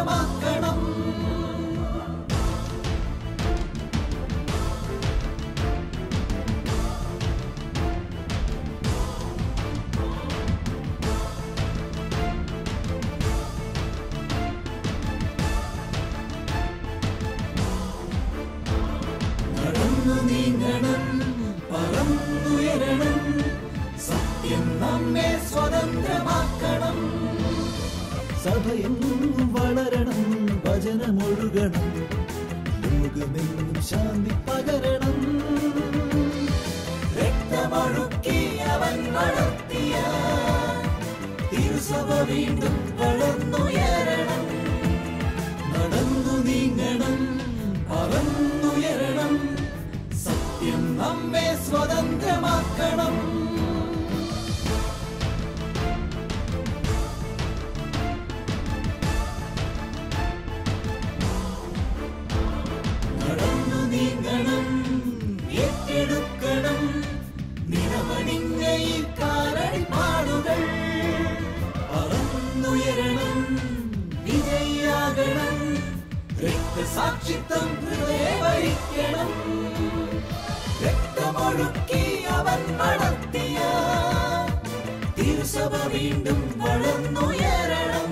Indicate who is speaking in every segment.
Speaker 1: സ്വതന്ത്രമാക്കണം. നടന്നു നീങ്ങണം, പറന്നുയരണം, സത്യം നമ്മെ സ്വതന്ത്രമാക്കണം. സഭയെന്നും വളരണം, വചനമൊഴുകണം, ലോകമെന്നും ശാന്തി പകരണം. രക്തമൊഴുക്കി അവൻ വളർത്തിയ തിരുസഭ വീണ്ടും വളർന്നുയരണം. നടന്നു നീങ്ങണം, പറന്നുയരണം, സത്യം നമ്മെ സ്വതന്ത്രമാക്കണം. നടന്നു നീങ്ങണം, ഏറ്റെടുക്കണം, നിറമണിഞ്ഞ ഈ കാലടിപ്പാടുകൾ. പറന്നുയരണം, വിജയിയാകണം, രക്തസാക്ഷിത്വം ഹൃദയവഹിക്കണം. രക്തമൊഴുക്കി അവൻ വളർത്തിയ തിരുസഭ വീണ്ടും വളർന്നുയരണം.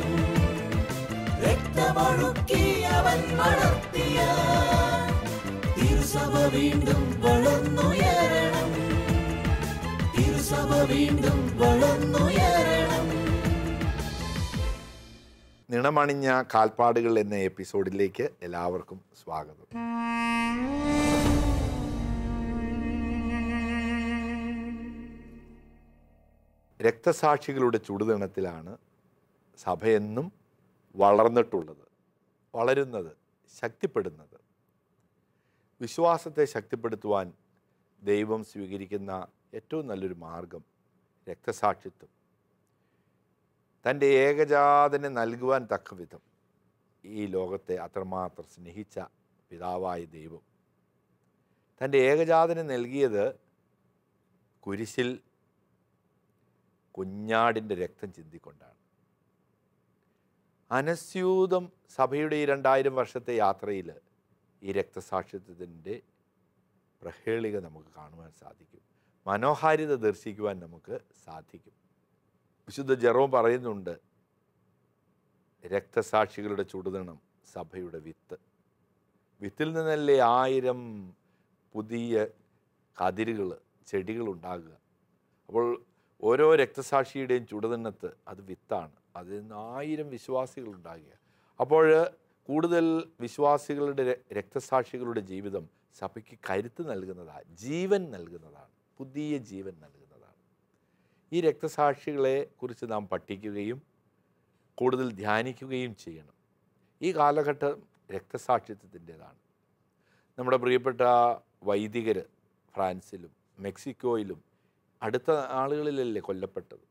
Speaker 1: രക്തമൊഴുക്കി അവൻ വളർത്തിയ തിരുസഭ വീണ്ടും വളർന്നുയരണം. തിരുസഭ വീണ്ടും വളർന്നുയരണം.
Speaker 2: നിണമണിഞ്ഞ കാൽപ്പാടുകൾ എന്ന എപ്പിസോഡിലേക്ക് എല്ലാവർക്കും സ്വാഗതം. രക്തസാക്ഷികളുടെ ചുടുനിണത്തിലാണ് സഭയെന്നും വളർന്നിട്ടുള്ളത്, വളരുന്നത്, ശക്തിപ്പെടുന്നത്. വിശ്വാസത്തെ ശക്തിപ്പെടുത്തുവാൻ ദൈവം സ്വീകരിക്കുന്ന ഏറ്റവും നല്ലൊരു മാർഗം രക്തസാക്ഷിത്വം. തൻ്റെ ഏകജാതനെ നൽകുവാൻ തക്കവിധം ഈ ലോകത്തെ അത്രമാത്രം സ്നേഹിച്ച പിതാവായ ദൈവം തൻ്റെ ഏകജാതനെ നൽകിയത് കുരിശിൽ കുഞ്ഞാടിൻ്റെ രക്തം ചിന്തിക്കൊണ്ടാണ്. അനസ്യൂതം സഭയുടെ ഈ 2000 വർഷത്തെ യാത്രയിൽ ഈ രക്തസാക്ഷിത്വത്തിൻ്റെ പ്രഹേളിക നമുക്ക് കാണുവാൻ സാധിക്കും, മനോഹാരിത ദർശിക്കുവാൻ നമുക്ക് സാധിക്കും. വിശുദ്ധ ജെറോം പറയുന്നുണ്ട്, രക്തസാക്ഷികളുടെ ചുടുനിണം സഭയുടെ വിത്ത്. വിത്തിൽ നിന്നല്ലേ 1000 പുതിയ കതിരുകൾ, ചെടികൾ ഉണ്ടാകുക. അപ്പോൾ ഓരോ രക്തസാക്ഷിയുടെയും ചുടുനിണത്ത് അത് വിത്താണ്. അതിൽ നിന്ന് 1000 വിശ്വാസികൾ ഉണ്ടാകുക. അപ്പോൾ കൂടുതൽ വിശ്വാസികളുടെ രക്തസാക്ഷികളുടെ ജീവിതം സഭയ്ക്ക് കരുത്ത് നൽകുന്നതാണ്, ജീവൻ നൽകുന്നതാണ്, പുതിയ ജീവൻ നൽകുന്നതാണ്. ഈ രക്തസാക്ഷികളെ കുറിച്ച് നാം പഠിക്കുകയും കൂടുതൽ ധ്യാനിക്കുകയും ചെയ്യണം. ഈ കാലഘട്ടം രക്തസാക്ഷിത്വത്തിൻ്റെതാണ്. നമ്മുടെ പ്രിയപ്പെട്ട വൈദികർ ഫ്രാൻസിലും മെക്സിക്കോയിലും അടുത്ത ആളുകളിലല്ലേ കൊല്ലപ്പെട്ടത്.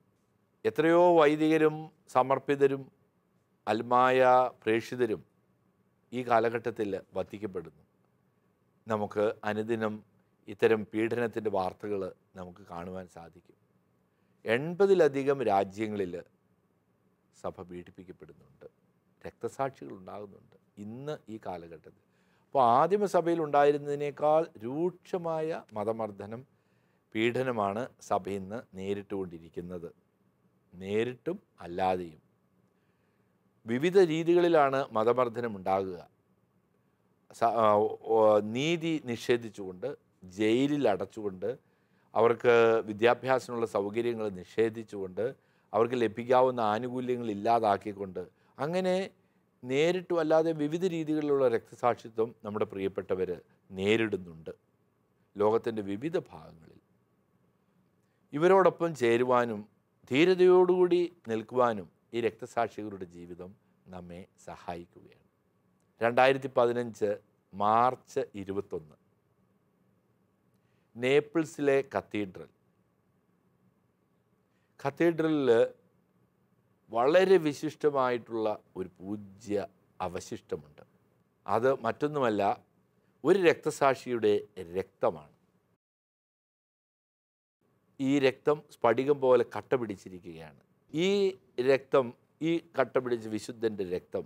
Speaker 2: എത്രയോ വൈദികരും സമർപ്പിതരും അൽമായ പ്രേക്ഷിതരും ഈ കാലഘട്ടത്തിൽ വധിക്കപ്പെടുന്നു. നമുക്ക് അനുദിനം ഇത്തരം പീഡനത്തിൻ്റെ വാർത്തകൾ നമുക്ക് കാണുവാൻ സാധിക്കും. 80-ലധികം രാജ്യങ്ങളിൽ സഭ പീഡിപ്പിക്കപ്പെടുന്നുണ്ട്, രക്തസാക്ഷികൾ ഉണ്ടാകുന്നുണ്ട് ഇന്ന് ഈ കാലഘട്ടത്തിൽ. അപ്പോൾ ആദിമസഭയിൽ ഉണ്ടായിരുന്നതിനേക്കാൾ രൂക്ഷമായ മതമർദ്ദനം, പീഡനമാണ് സഭ ഇന്ന് നേരിട്ടുകൊണ്ടിരിക്കുന്നത്. നേരിട്ടും അല്ലാതെയും വിവിധ രീതികളിലാണ് മതമർദ്ദനം ഉണ്ടാകുക. നീതി നിഷേധിച്ചുകൊണ്ട്, ജയിലിൽ അടച്ചുകൊണ്ട്, അവർക്ക് വിദ്യാഭ്യാസത്തിനുള്ള സൗകര്യങ്ങൾ നിഷേധിച്ചുകൊണ്ട്, അവർക്ക് ലഭിക്കാവുന്ന ആനുകൂല്യങ്ങൾ ഇല്ലാതാക്കിക്കൊണ്ട്, അങ്ങനെ നേരിട്ടും അല്ലാതെ വിവിധ രീതികളിലുള്ള രക്തസാക്ഷിത്വം നമ്മുടെ പ്രിയപ്പെട്ടവർ നേരിടുന്നുണ്ട് ലോകത്തിൻ്റെ വിവിധ ഭാഗങ്ങളിൽ. ഇവരോടൊപ്പം ചേരുവാനും ധീരതയോടുകൂടി നിൽക്കുവാനും ഈ രക്തസാക്ഷികളുടെ ജീവിതം നമ്മെ സഹായിക്കുകയാണ്. 2015 മാർച്ച് 21 നേപ്പിൾസിലെ കത്തീഡ്രലിൽ വളരെ വിശിഷ്ടമായിട്ടുള്ള ഒരു പൂജ്യ അവശിഷ്ടമുണ്ട്. അത് മറ്റൊന്നുമല്ല, ഒരു രക്തസാക്ഷിയുടെ രക്തമാണ്. ഈ രക്തം സ്ഫടികം പോലെ കട്ട പിടിച്ചിരിക്കുകയാണ്. ഈ രക്തം, ഈ കട്ട പിടിച്ച വിശുദ്ധൻ്റെ രക്തം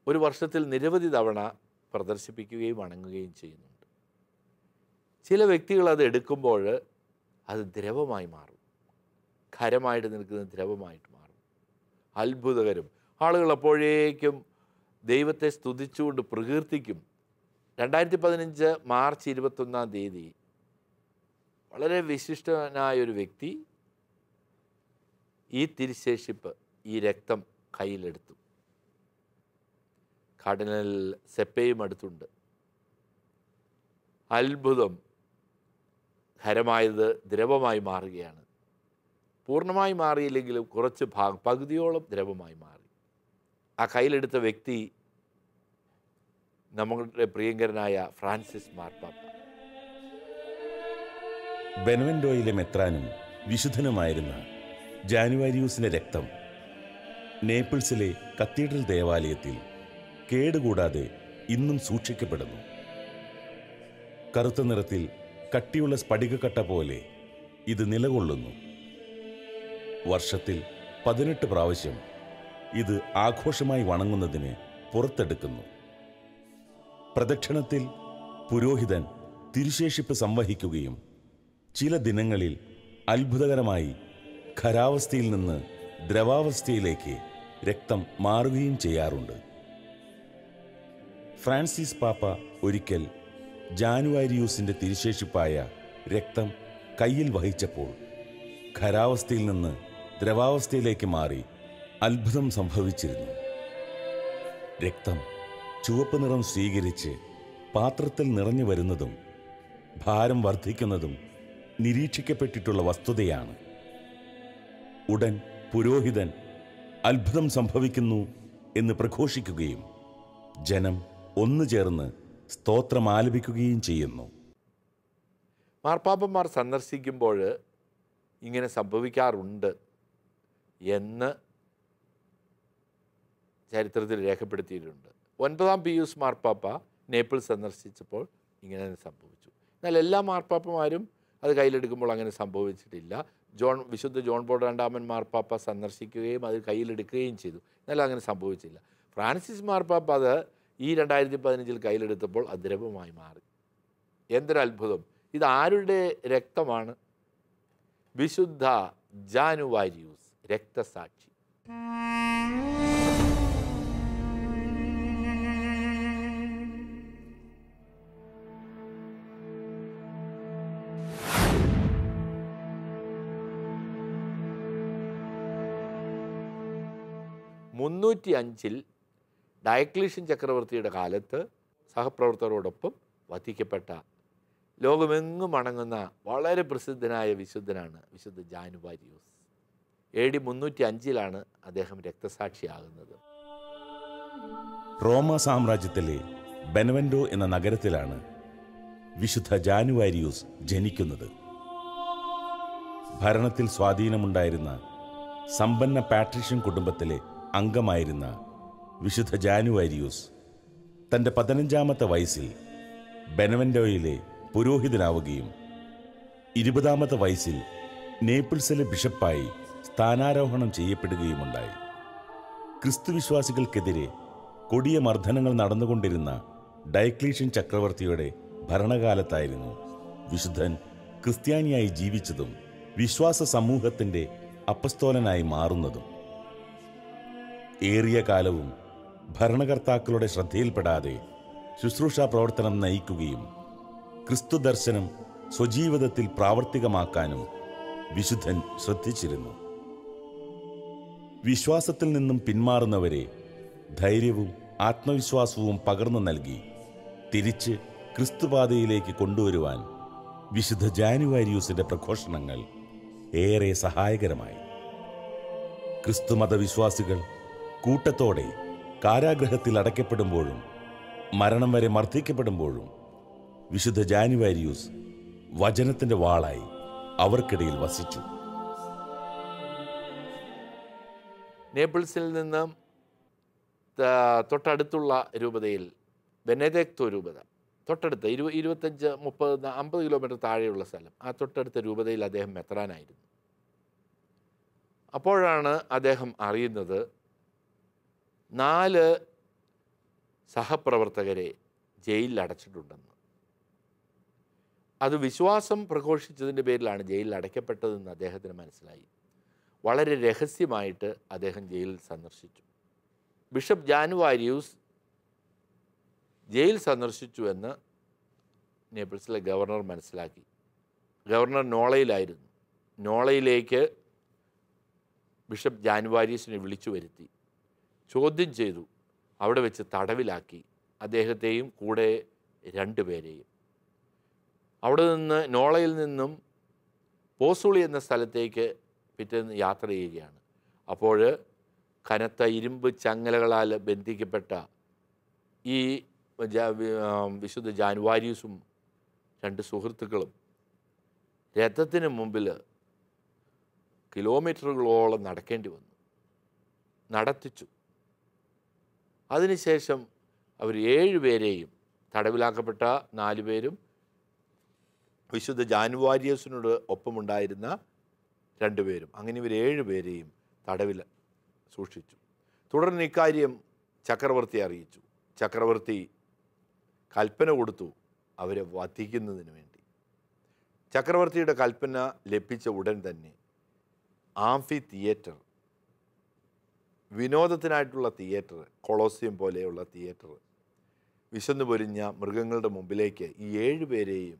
Speaker 2: ഒരു വർഷത്തിൽ നിരവധി തവണ പ്രദർശിപ്പിക്കുകയും വണങ്ങുകയും ചെയ്യുന്നുണ്ട്. ചില വ്യക്തികൾ അത് എടുക്കുമ്പോൾ അത് ദ്രവമായി മാറും, ഖരമായിട്ട് നിൽക്കുന്ന ദ്രവമായിട്ട് മാറും. അത്ഭുതകരം. ആളുകൾ അപ്പോഴേക്കും ദൈവത്തെ സ്തുതിച്ചുകൊണ്ട് പ്രകീർത്തിക്കും. 2015 മാർച്ച് 21 വളരെ വിശിഷ്ടനായൊരു വ്യക്തി ഈ തിരുശേഷിപ്പ്, ഈ രക്തം കയ്യിലെടുത്തു. കാർഡിനൽ സെപ്പയും അടുത്തുണ്ട്. അത്ഭുതം, ഖരമായത് ദ്രവമായി മാറുകയാണ്. പൂർണ്ണമായി മാറിയില്ലെങ്കിലും കുറച്ച് പകുതിയോളം ദ്രവമായി മാറി. ആ കയ്യിലെടുത്ത വ്യക്തി നമ്മുടെ പ്രിയങ്കരനായ ഫ്രാൻസിസ് മാർപ്പാപ്പ.
Speaker 3: ബെനവൻഡോയിലെ മെത്രാനും വിശുദ്ധനുമായിരുന്ന ജാനുവാരിയൂസിന്റെ രക്തം നേപ്പിൾസിലെ കത്തീഡ്രൽ ദേവാലയത്തിൽ കേടുകൂടാതെ ഇന്നും സൂക്ഷിക്കപ്പെടുന്നു. കറുത്ത നിറത്തിൽ കട്ടിയുള്ള സ്ഫടികക്കട്ട പോലെ ഇത് നിലകൊള്ളുന്നു. വർഷത്തിൽ 18 പ്രാവശ്യം ഇത് ആഘോഷമായി വണങ്ങുന്നതിന് പുറത്തെടുക്കുന്നു. പ്രദക്ഷിണത്തിൽ പുരോഹിതൻ തിരുശേഷിപ്പ് സംവഹിക്കുകയും ചില ദിനങ്ങളിൽ അത്ഭുതകരമായി ഖരാവസ്ഥയിൽ നിന്ന് ദ്രവാവസ്ഥയിലേക്ക് രക്തം മാറുകയും ചെയ്യാറുണ്ട്. ഫ്രാൻസിസ് പാപ്പ ഒരിക്കൽ ജാനുവാരിയൂസിന്റെ തിരുശേഷിപ്പായ രക്തം കയ്യിൽ വഹിച്ചപ്പോൾ ഖരാവസ്ഥയിൽ നിന്ന് ദ്രവാവസ്ഥയിലേക്ക് മാറി അത്ഭുതം സംഭവിച്ചിരുന്നു. രക്തം ചുവപ്പ് നിറം സ്വീകരിച്ച് പാത്രത്തിൽ നിറഞ്ഞു വരുന്നതും ഭാരം വർദ്ധിക്കുന്നതും നിരീക്ഷിക്കപ്പെട്ടിട്ടുള്ള വസ്തുതയാണ്. ഉടൻ പുരോഹിതൻ അത്ഭുതം സംഭവിക്കുന്നു എന്ന് പ്രഘോഷിക്കുകയും ജനം ഒന്നു ചേർന്ന് സ്തോത്രം ആലപിക്കുകയും ചെയ്യുന്നു.
Speaker 2: മാർപ്പാപ്പന്മാർ സന്ദർശിക്കുമ്പോൾ ഇങ്ങനെ സംഭവിക്കാറുണ്ട് എന്ന് ചരിത്രത്തിൽ രേഖപ്പെടുത്തിയിട്ടുണ്ട്. 9-ാം പിയൂസ് മാർപ്പാപ്പ നേപ്പിൾ സന്ദർശിച്ചപ്പോൾ ഇങ്ങനെ സംഭവിച്ചു. എന്നാൽ എല്ലാ മാർപ്പാപ്പമാരും അത് കയ്യിലെടുക്കുമ്പോൾ അങ്ങനെ സംഭവിച്ചിട്ടില്ല. വിശുദ്ധ ജോൺ പോൾ II മാർപ്പാപ്പ സന്ദർശിക്കുകയും അത് കയ്യിലെടുക്കുകയും ചെയ്തു. എന്നാൽ അങ്ങനെ സംഭവിച്ചില്ല. ഫ്രാൻസിസ് മാർപ്പാപ്പ അത് ഈ 2015 കയ്യിലെടുത്തപ്പോൾ അദ്രവമായി മാറി. എന്തൊരത്ഭുതം! ഇത് ആരുടെ രക്തമാണ്? വിശുദ്ധ ജാനുവാരിയൂസ്, രക്തസാക്ഷി. ൽ ഡയക്ലീഷ്യൻ ചക്രവർത്തിയുടെ കാലത്ത് സഹപ്രവർത്തകരോടൊപ്പം വധിക്കപ്പെട്ട, ലോകമെങ്ങും അണങ്ങുന്ന വളരെ പ്രസിദ്ധനായ വിശുദ്ധനാണ് വിശുദ്ധ ജാനുവാരിയൂസ്. AD 305 അദ്ദേഹം രക്തസാക്ഷിയാകുന്നത്.
Speaker 3: റോമ സാമ്രാജ്യത്തിലെ ബെനവൻഡോ എന്ന നഗരത്തിലാണ് വിശുദ്ധ ജാനുവാരിയൂസ് ജനിക്കുന്നത്. ഭരണത്തിൽ സ്വാധീനമുണ്ടായിരുന്ന സമ്പന്ന പാട്രീഷ്യൻ കുടുംബത്തിലെ അംഗമായിരുന്ന വിശുദ്ധ ജാനുവാരിയൂസ് തൻ്റെ 15-ാമത്തെ വയസ്സിൽ ബെനവൻഡോയിലെ പുരോഹിതനാവുകയും 20-ാമത്തെ വയസ്സിൽ നേപ്പിൾസിലെ ബിഷപ്പായി സ്ഥാനാരോഹണം ചെയ്യപ്പെടുകയുമുണ്ടായി. ക്രിസ്തുവിശ്വാസികൾക്കെതിരെ കൊടിയ മർദ്ദനങ്ങൾ നടന്നുകൊണ്ടിരുന്ന ഡയക്ലീഷ്യൻ ചക്രവർത്തിയുടെ ഭരണകാലത്തായിരുന്നു വിശുദ്ധൻ ക്രിസ്ത്യാനിയായി ജീവിച്ചതും വിശ്വാസ സമൂഹത്തിൻ്റെ അപ്പസ്തോലനായി മാറുന്നതും. ഏറിയ കാലവും ഭരണകർത്താക്കളുടെ ശ്രദ്ധയിൽപ്പെടാതെ ശുശ്രൂഷാ പ്രവർത്തനം നയിക്കുകയും ക്രിസ്തു ദർശനം സ്വജീവിതത്തിൽ പ്രാവർത്തികമാക്കാനും വിശുദ്ധൻ ശ്രദ്ധിച്ചിരുന്നു. വിശ്വാസത്തിൽ നിന്നും പിന്മാറുന്നവരെ ധൈര്യവും ആത്മവിശ്വാസവും പകർന്നു നൽകി തിരിച്ച് ക്രിസ്തുപാതയിലേക്ക് കൊണ്ടുവരുവാൻ വിശുദ്ധ ജാനുവാരിയൂസിന്റെ പ്രഘോഷണങ്ങൾ ഏറെ സഹായകരമായി. ക്രിസ്തുമതവിശ്വാസികൾ കൂട്ടത്തോടെ കാരാഗ്രഹത്തിൽ അടയ്ക്കപ്പെടുമ്പോഴും മരണം വരെ മർദ്ദിക്കപ്പെടുമ്പോഴും വിശുദ്ധ ജാനുവാരിയൂസ് വചനത്തിന്റെ വാളായി അവർക്കിടയിൽ വസിച്ചു.
Speaker 2: നേപ്പിൾസിൽ നിന്നും തൊട്ടടുത്തുള്ള രൂപതയിൽ ബെനഡിക്തോ രൂപത, തൊട്ടടുത്ത് 25, 30, 50 കിലോമീറ്റർ താഴെയുള്ള സ്ഥലം, ആ തൊട്ടടുത്ത രൂപതയിൽ അദ്ദേഹം മെത്രാനായിരുന്നു. അപ്പോഴാണ് അദ്ദേഹം അറിയുന്നത് 4 സഹപ്രവർത്തകരെ ജയിലിൽ അടച്ചിട്ടുണ്ടെന്ന്. അത് വിശ്വാസം പ്രഘോഷിച്ചതിൻ്റെ പേരിലാണ് ജയിലിൽ അടയ്ക്കപ്പെട്ടതെന്ന് അദ്ദേഹത്തിന് മനസ്സിലായി. വളരെ രഹസ്യമായിട്ട് അദ്ദേഹം ജയിലിൽ സന്ദർശിച്ചു. ബിഷപ്പ് ജാനുവാരിയൂസ് ജയിൽ സന്ദർശിച്ചു എന്ന് നേപ്പിൾസിലെ ഗവർണർ മനസ്സിലാക്കി. ഗവർണർ നോളയിലായിരുന്നു. നോളയിലേക്ക് ബിഷപ്പ് ജാനുവാരിയൂസിനെ വിളിച്ചു വരുത്തി, ചോദ്യം ചെയ്തു. അവിടെ വെച്ച് തടവിലാക്കി, അദ്ദേഹത്തെയും കൂടെ 2 പേരെയും. അവിടെ നിന്ന് നോളയിൽ നിന്നും പോസൂളി എന്ന സ്ഥലത്തേക്ക് പിറ്റേന്ന് യാത്ര ചെയ്യുകയാണ്. അപ്പോൾ കനത്ത ഇരുമ്പ് ചങ്ങലകളാൽ ബന്ധിക്കപ്പെട്ട ഈ വിശുദ്ധ ജാനുവാരിയൂസും 2 സുഹൃത്തുക്കളും രഥത്തിന് മുമ്പിൽ കിലോമീറ്ററുകളോളം നടക്കേണ്ടി വന്നു. നടത്തിച്ചു. അതിനുശേഷം അവർ 7 പേരെയും, തടവിലാക്കപ്പെട്ട 4 പേരും വിശുദ്ധ ജാനുവാരിയൂസിനോട് ഒപ്പമുണ്ടായിരുന്ന 2 പേരും, അങ്ങനെ ഇവർ 7 പേരെയും തടവിൽ സൂക്ഷിച്ചു. തുടർന്ന് ഇക്കാര്യം ചക്രവർത്തിയെ അറിയിച്ചു. ചക്രവർത്തി കൽപ്പന കൊടുത്തു അവരെ വധിക്കുന്നതിന് വേണ്ടി. ചക്രവർത്തിയുടെ കൽപ്പന ലഭിച്ച ഉടൻ തന്നെ ആംഫി തിയേറ്റർ, വിനോദത്തിനായിട്ടുള്ള തിയേറ്റർ, കൊളോസിയം പോലെയുള്ള തിയേറ്റർ, വിശന്നു പൊരിഞ്ഞ മൃഗങ്ങളുടെ മുമ്പിലേക്ക് ഈ 7 പേരെയും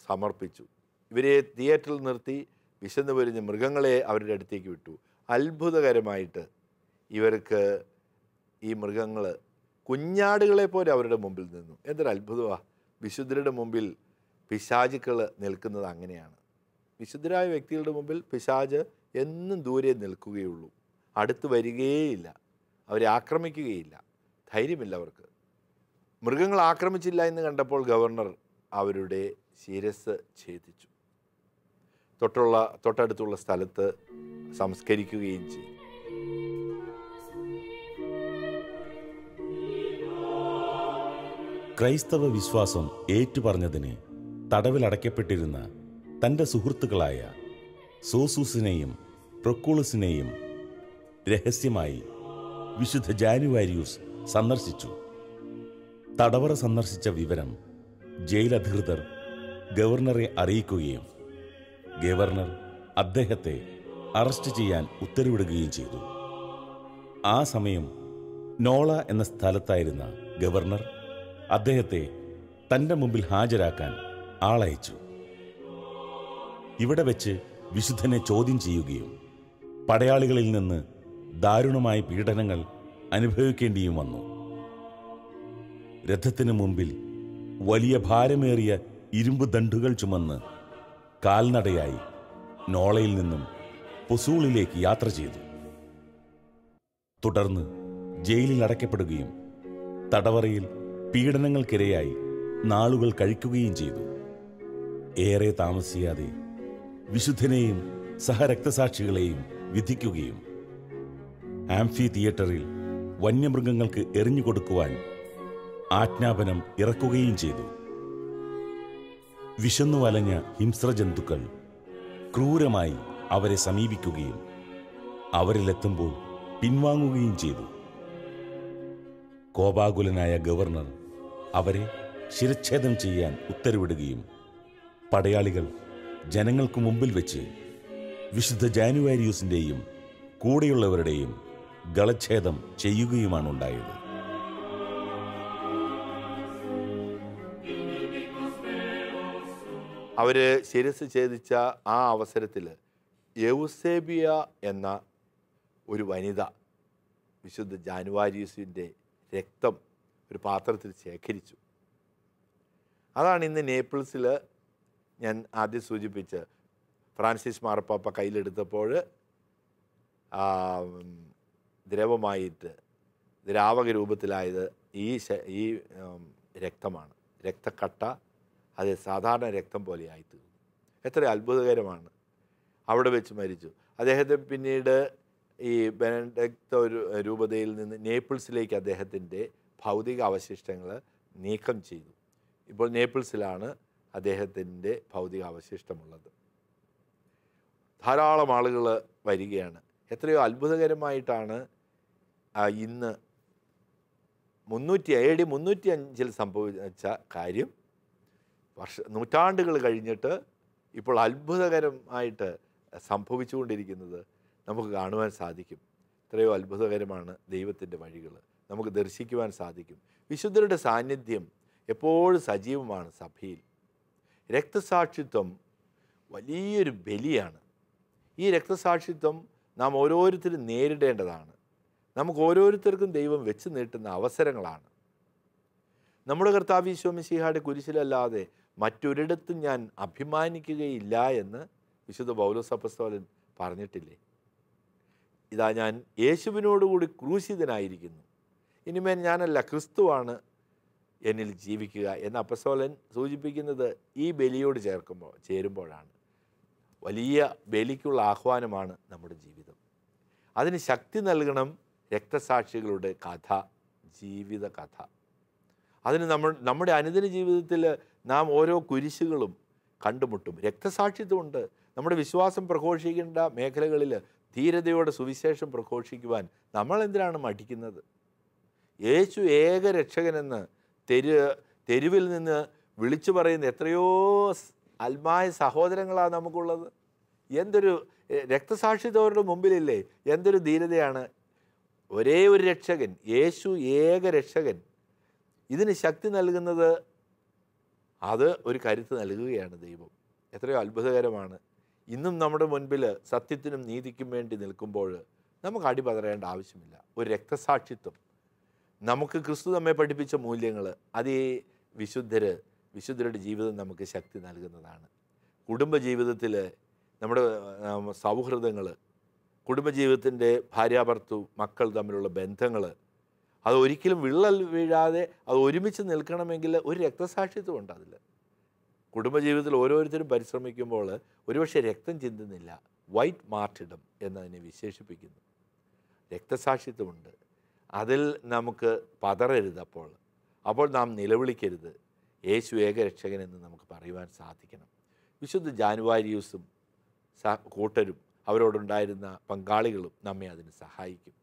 Speaker 2: സമർപ്പിച്ചു. ഇവരെ തിയേറ്ററിൽ നിർത്തി വിശന്നു പൊരിഞ്ഞ മൃഗങ്ങളെ അവരുടെ അടുത്തേക്ക് വിട്ടു. അത്ഭുതകരമായിട്ട് ഇവർക്ക് ഈ മൃഗങ്ങൾ കുഞ്ഞാടുകളെ പോലെ അവരുടെ മുമ്പിൽ നിന്നു. എന്തൊരു അത്ഭുതമാണ്! വിശുദ്ധരുടെ മുമ്പിൽ പിശാചുക്കൾ നിൽക്കുന്നത് അങ്ങനെയാണ്. വിശുദ്ധരായ വ്യക്തികളുടെ മുമ്പിൽ പിശാച് എന്നും ദൂരെ നിൽക്കുകയുള്ളൂ, അടുത്ത് വരികയേയില്ല, അവരെ ആക്രമിക്കുകയില്ല, ധൈര്യമില്ല അവർക്ക്. മൃഗങ്ങൾ ആക്രമിച്ചില്ല എന്ന് കണ്ടപ്പോൾ ഗവർണർ അവരുടെ ശിരസ് ഛേദിച്ചു, തൊട്ടടുത്തുള്ള സ്ഥലത്ത് സംസ്കരിക്കുകയും ചെയ്തു.
Speaker 3: ക്രൈസ്തവ വിശ്വാസം ഏറ്റുപറഞ്ഞതിന് തടവിലടയ്ക്കപ്പെട്ടിരുന്ന തൻ്റെ സുഹൃത്തുക്കളായ സോസൂസിനെയും പ്രൊക്കൂളസിനെയും രഹസ്യമായി വിശുദ്ധ ജാനുവാരിയൂസ് സന്ദർശിച്ചു. തടവറ സന്ദർശിച്ച വിവരം ജയിലധികൃതർ ഗവർണറെ അറിയിക്കുകയും ഗവർണർ അദ്ദേഹത്തെ അറസ്റ്റ് ചെയ്യാൻ ഉത്തരവിടുകയും ചെയ്തു. ആ സമയം നോള എന്ന സ്ഥലത്തായിരുന്ന ഗവർണർ അദ്ദേഹത്തെ തൻ്റെ മുമ്പിൽ ഹാജരാക്കാൻ ആളയച്ചു. ഇവിടെ വെച്ച് വിശുദ്ധനെ ചോദ്യം ചെയ്യുകയും പടയാളികളിൽ നിന്ന് ദാരുണമായ പീഡനങ്ങൾ അനുഭവിക്കേണ്ടിയും വന്നു. രഥത്തിനു മുമ്പിൽ വലിയ ഭാരമേറിയ ഇരുമ്പ് ദണ്ഡുകൾ ചുമന്ന് കാൽനടയായി നോളയിൽ നിന്നും പൊസൂളിലേക്ക് യാത്ര ചെയ്തു. തുടർന്ന് ജയിലിൽ അടയ്ക്കപ്പെടുകയും തടവറയിൽ പീഡനങ്ങൾക്കിരയായി നാളുകൾ കഴിക്കുകയും ചെയ്തു. ഏറെ താമസിയാതെ വിശുദ്ധനെയും സഹരക്തസാക്ഷികളെയും വിധിക്കുകയും ആംഫി തിയേറ്ററിൽ വന്യമൃഗങ്ങൾക്ക് എറിഞ്ഞുകൊടുക്കുവാൻ ആജ്ഞാപനം ഇറക്കുകയും ചെയ്തു. വിശന്നു വലഞ്ഞ ഹിംസ്രജന്തുക്കൾ ക്രൂരമായി അവരെ സമീപിക്കുകയും അവരിലെത്തുമ്പോൾ പിൻവാങ്ങുകയും ചെയ്തു. കോപാകുലനായ ഗവർണർ അവരെ ശിരച്ഛേദം ചെയ്യാൻ ഉത്തരവിടുകയും പടയാളികൾ ജനങ്ങൾക്ക് മുമ്പിൽ വെച്ച് വിശുദ്ധ ജാനുവാരിയൂസിൻ്റെയും കൂടെയുള്ളവരുടെയും ഗളച്ഛേദം ചെയ്യുകയുമാണ് ഉണ്ടായത്.
Speaker 2: അവർ ശിരസ് ഛേദിച്ച ആ അവസരത്തിൽ യൗസേബിയ എന്ന ഒരു വനിത വിശുദ്ധ ജാനുവാരിയൂസിൻ്റെ രക്തം ഒരു പാത്രത്തിൽ ശേഖരിച്ചു. അതാണ് ഇന്ന് നേപ്പിൾസിൽ ഞാൻ ആദ്യം സൂചിപ്പിച്ച് ഫ്രാൻസിസ് മാർപ്പാപ്പ കയ്യിലെടുത്തപ്പോൾ ദ്രവമായിട്ട് ദ്രാവക രൂപത്തിലായത് ഈ രക്തമാണ്. രക്തക്കട്ട അത് സാധാരണ രക്തം പോലെ ആയിത്തീർന്നു. എത്ര അത്ഭുതകരമാണ്! അവിടെ വെച്ച് മരിച്ചു. അദ്ദേഹത്തെ പിന്നീട് ഈ ബെനഡിക്ട് രൂപതയിൽ നിന്ന് നേപ്പിൾസിലേക്ക് അദ്ദേഹത്തിൻ്റെ ഭൗതിക അവശിഷ്ടങ്ങൾ നീക്കം ചെയ്തു. ഇപ്പോൾ നേപ്പിൾസിലാണ് അദ്ദേഹത്തിൻ്റെ ഭൗതിക അവശിഷ്ടമുള്ളത്. ധാരാളം ആളുകൾ വരികയാണ്. എത്രയോ അത്ഭുതകരമായിട്ടാണ് ഇന്ന് AD 305 സംഭവിച്ച കാര്യം നൂറ്റാണ്ടുകൾ കഴിഞ്ഞിട്ട് ഇപ്പോൾ അത്ഭുതകരമായിട്ട് സംഭവിച്ചുകൊണ്ടിരിക്കുന്നത് നമുക്ക് കാണുവാൻ സാധിക്കും. എത്രയോ അത്ഭുതകരമാണ് ദൈവത്തിൻ്റെ വഴികൾ, നമുക്ക് ദർശിക്കുവാൻ സാധിക്കും. വിശുദ്ധരുടെ സാന്നിധ്യം എപ്പോഴും സജീവമാണ് സഭയിൽ. രക്തസാക്ഷിത്വം വലിയൊരു ബലിയാണ്. ഈ രക്തസാക്ഷിത്വം നാം ഓരോരുത്തരും നേരിടേണ്ടതാണ്. നമുക്ക് ഓരോരുത്തർക്കും ദൈവം വെച്ച് നീട്ടുന്ന അവസരങ്ങളാണ്. നമ്മുടെ കർത്താവ് ഈശോ മിശിഹായുടെ കുരിശിലല്ലാതെ മറ്റൊരിടത്തും ഞാൻ അഭിമാനിക്കുകയില്ല എന്ന് വിശുദ്ധ പൗലോസ് അപ്പോസ്തലൻ പറഞ്ഞിട്ടില്ലേ? ഇതാ ഞാൻ യേശുവിനോടുകൂടി ക്രൂശിതനായിരിക്കുന്നു, ഇനിമേൽ ഞാനല്ല ക്രിസ്തുവാണ് എന്നിൽ ജീവിക്കുക എന്ന് അപ്പോസ്തലൻ സൂചിപ്പിക്കുന്നത് ഈ ബലിയോട് ചേരുമ്പോഴാണ്. വലിയ ബലിക്കുള്ള ആഹ്വാനമാണ് നമ്മുടെ ജീവിതം. അതിന് ശക്തി നൽകണം രക്തസാക്ഷികളുടെ കഥ, ജീവിത കഥ. അതിന് നമ്മുടെ അനുദിന ജീവിതത്തിൽ നാം ഓരോ കുരിശുകളും കണ്ടുമുട്ടും. രക്തസാക്ഷിത്വമുണ്ട്. നമ്മുടെ വിശ്വാസം പ്രഘോഷിക്കേണ്ട മേഖലകളിൽ ധീരതയോടെ സുവിശേഷം പ്രഘോഷിക്കുവാൻ നമ്മൾ എന്തിനാണ് മടിക്കുന്നത്? യേശു ഏക രക്ഷകനെന്ന് തെരുവിൽ നിന്ന് വിളിച്ചു പറയുന്ന എത്രയോ ആത്മായ സഹോദരങ്ങളാണ് നമുക്കുള്ളത്. എന്തൊരു രക്തസാക്ഷിത്വരുടെ മുമ്പിലില്ലേ, എന്തൊരു ധീരതയാണ്! ഒരേ ഒരു രക്ഷകൻ, യേശു ഏക രക്ഷകൻ. ഇതിന് ശക്തി നൽകുന്നത്, അത് ഒരു കരുത്ത് നൽകുകയാണ് ദൈവം. എത്രയോ അത്ഭുതകരമാണ്. ഇന്നും നമ്മുടെ മുൻപിൽ സത്യത്തിനും നീതിക്കും വേണ്ടി നിൽക്കുമ്പോൾ നമുക്ക് അടിപതറേണ്ട ആവശ്യമില്ല. ഒരു രക്തസാക്ഷിത്വം, നമുക്ക് ക്രിസ്തു നമ്മെ പഠിപ്പിച്ച മൂല്യങ്ങൾ, അത് ഈ വിശുദ്ധരുടെ ജീവിതം നമുക്ക് ശക്തി നൽകുന്നതാണ്. കുടുംബജീവിതത്തിൽ നമ്മുടെ സൗഹൃദങ്ങൾ, കുടുംബജീവിതത്തിൻ്റെ ഭാര്യാഭർത്തൃ മക്കൾ തമ്മിലുള്ള ബന്ധങ്ങൾ, അത് ഒരിക്കലും വിള്ളൽ വീഴാതെ അത് ഒരുമിച്ച് നിൽക്കണമെങ്കിൽ ഒരു രക്തസാക്ഷിത്വം ഉണ്ട്. അതിൽ കുടുംബജീവിതത്തിൽ ഓരോരുത്തരും പരിശ്രമിക്കുമ്പോൾ ഒരുപക്ഷെ രക്തം ചിന്തുന്നില്ല, വൈറ്റ് മാർട്ടിഡം എന്നതിനെ വിശേഷിപ്പിക്കുന്നു. രക്തസാക്ഷിത്വമുണ്ട്. അതിൽ നമുക്ക് പതറരുത്. അപ്പോൾ നാം നിലവിളിക്കരുത്. യേശു ഏകരക്ഷകൻ എന്ന് നമുക്ക് പറയുവാൻ സാധിക്കണം. വിശുദ്ധ ജാനുവാരിയൂസും കൂട്ടരും അവരോടുണ്ടായിരുന്ന പങ്കാളികളും നമ്മെ അതിന് സഹായിക്കും.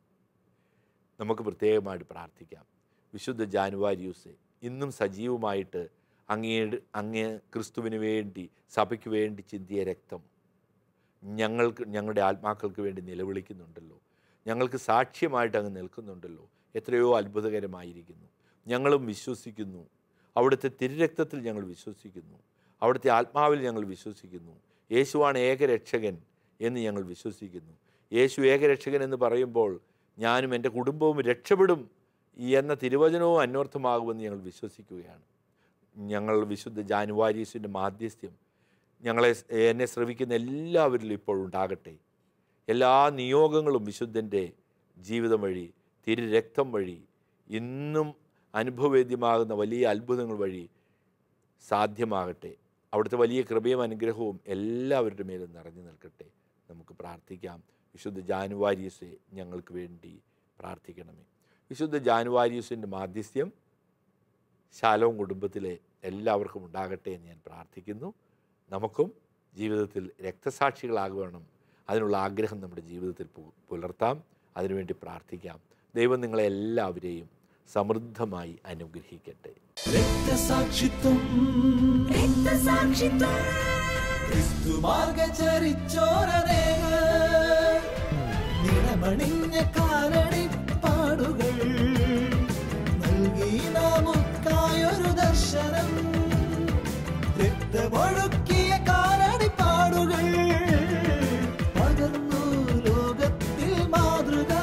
Speaker 2: നമുക്ക് പ്രത്യേകമായിട്ട് പ്രാർത്ഥിക്കാം. വിശുദ്ധ ജാനുവാരിയൂസെ, ഇന്നും സജീവമായിട്ട് അങ്ങേ ക്രിസ്തുവിന് വേണ്ടി, സഭയ്ക്ക് വേണ്ടി ചിന്തിയ രക്തം ഞങ്ങളുടെ ആത്മാക്കൾക്ക് വേണ്ടി നിലവിളിക്കുന്നുണ്ടല്ലോ, ഞങ്ങൾക്ക് സാക്ഷ്യമായിട്ട് അങ്ങ് നിൽക്കുന്നുണ്ടല്ലോ. എത്രയോ അത്ഭുതകരമായിരിക്കുന്നു. ഞങ്ങളും വിശ്വസിക്കുന്നു. അവിടുത്തെ തിരുരക്തത്തിൽ ഞങ്ങൾ വിശ്വസിക്കുന്നു. അവിടുത്തെ ആത്മാവിൽ ഞങ്ങൾ വിശ്വസിക്കുന്നു. യേശുവാണ് ഏകരക്ഷകൻ എന്ന് ഞങ്ങൾ വിശ്വസിക്കുന്നു. യേശു ഏകരക്ഷകൻ എന്ന് പറയുമ്പോൾ ഞാനും എൻ്റെ കുടുംബവും രക്ഷപ്പെടും എന്ന തിരുവചനവും അന്വർത്ഥമാകുമെന്ന് ഞങ്ങൾ വിശ്വസിക്കുകയാണ്. ഞങ്ങൾ വിശുദ്ധ ജാനുവാരീസിൻ്റെ മാധ്യസ്ഥ്യം എന്നെ ശ്രവിക്കുന്ന എല്ലാവരിലും ഇപ്പോൾ ഉണ്ടാകട്ടെ. എല്ലാ നിയോഗങ്ങളും വിശുദ്ധൻ്റെ ജീവിതം വഴി, തിരുരക്തം വഴി, ഇന്നും അനുഭവവേദ്യമാകുന്ന വലിയ അത്ഭുതങ്ങൾ വഴി സാധ്യമാകട്ടെ. അവിടുത്തെ വലിയ കൃപയും അനുഗ്രഹവും എല്ലാവരുടെ മേലും നിറഞ്ഞു നിൽക്കട്ടെ. നമുക്ക് പ്രാർത്ഥിക്കാം. വിശുദ്ധ ജാനുവാരീസെ, ഞങ്ങൾക്ക് വേണ്ടി പ്രാർത്ഥിക്കണമേ. വിശുദ്ധ ജാനുവാരീസിൻ്റെ മാധ്യസ്ഥ്യം ശാലോം കുടുംബത്തിലെ എല്ലാവർക്കും ഉണ്ടാകട്ടെ എന്ന് ഞാൻ പ്രാർത്ഥിക്കുന്നു. നമുക്കും ജീവിതത്തിൽ രക്തസാക്ഷികളാകണം. അതിനുള്ള ആഗ്രഹം നമ്മുടെ ജീവിതത്തിൽ പുലർത്താം. അതിനുവേണ്ടി പ്രാർത്ഥിക്കാം. ദൈവം നിങ്ങളെ എല്ലാവരെയും സമൃദ്ധമായി അനുഗ്രഹിക്കട്ടെ.
Speaker 1: രക്തസാക്ഷിത്വം നിണമണിഞ്ഞ കാലടിപ്പാടുകൾ നൽകി നമുക്കായൊരു ദർശനം. രക്തമൊഴുക്കിയ കാലടിപ്പാടുകൾ പകർന്നു ലോകത്തിൽ മാതൃക.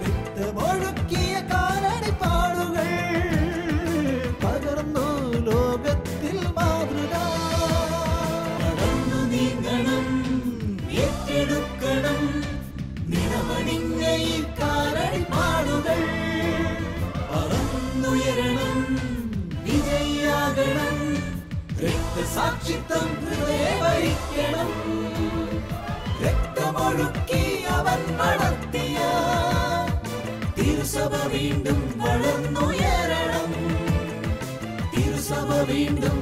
Speaker 1: രക്തമൊഴുക്കിയ കാലടിപ്പാടുകൾ പകർന്നു ലോകത്തിൽ മാതൃക. നടന്നു നീങ്ങണം, ഏറ്റെടുക്കണം നിണമണിഞ്ഞ ഈ കാലടിപ്പാടുകൾ. പറന്നുയരണം, വിജയിയാകണം, രക്തസാക്ഷിത്വം ഹൃദയവരിക്കണം. രക്തമൊഴുക്കി അവൻ നടത്തിയ തിരുസഭ വീണ്ടും വളർന്നുയരണം. തിരുസഭ വീണ്ടും